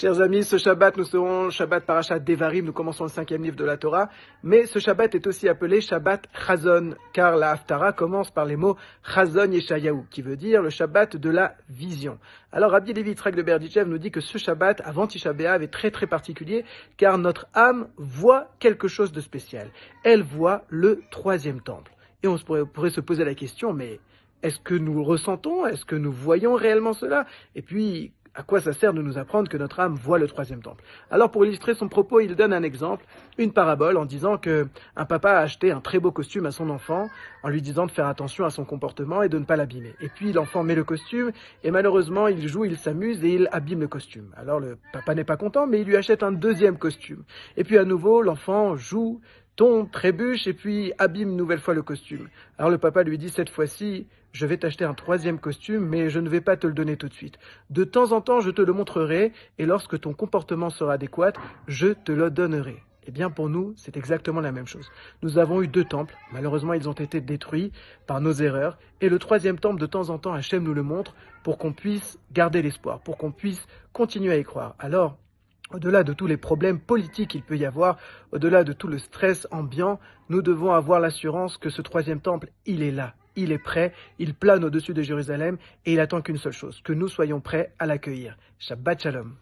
Chers amis, ce Shabbat, nous serons Shabbat Parashat Devarim, nous commençons le 5e livre de la Torah, mais ce Shabbat est aussi appelé Shabbat Chazon, car la Haftara commence par les mots Chazon Yeshayahu, qui veut dire le Shabbat de la vision. Alors Rabbi Levi Yitzhak de Berditchev nous dit que ce Shabbat, avant Tisha B'Av, est très très particulier, car notre âme voit quelque chose de spécial. Elle voit le troisième temple. Et on pourrait se poser la question, mais est-ce que nous ressentons, est-ce que nous voyons réellement cela? Et puis, à quoi ça sert de nous apprendre que notre âme voit le troisième temple? Alors pour illustrer son propos, il donne un exemple, une parabole en disant que un papa a acheté un très beau costume à son enfant en lui disant de faire attention à son comportement et de ne pas l'abîmer. Et puis l'enfant met le costume et malheureusement il joue, il s'amuse et il abîme le costume. Alors le papa n'est pas content mais il lui achète un deuxième costume. Et puis à nouveau l'enfant joue, tombe, trébuche et puis abîme une nouvelle fois le costume. Alors le papa lui dit cette fois-ci, je vais t'acheter un troisième costume, mais je ne vais pas te le donner tout de suite. De temps en temps, je te le montrerai, et lorsque ton comportement sera adéquat, je te le donnerai. Eh bien, pour nous, c'est exactement la même chose. Nous avons eu 2 temples. Malheureusement, ils ont été détruits par nos erreurs. Et le troisième temple, de temps en temps, Hachem nous le montre pour qu'on puisse garder l'espoir, pour qu'on puisse continuer à y croire. Alors, au-delà de tous les problèmes politiques qu'il peut y avoir, au-delà de tout le stress ambiant, nous devons avoir l'assurance que ce troisième temple, il est là. Il est prêt, il plane au-dessus de Jérusalem et il attend qu'une seule chose, que nous soyons prêts à l'accueillir. Shabbat Shalom.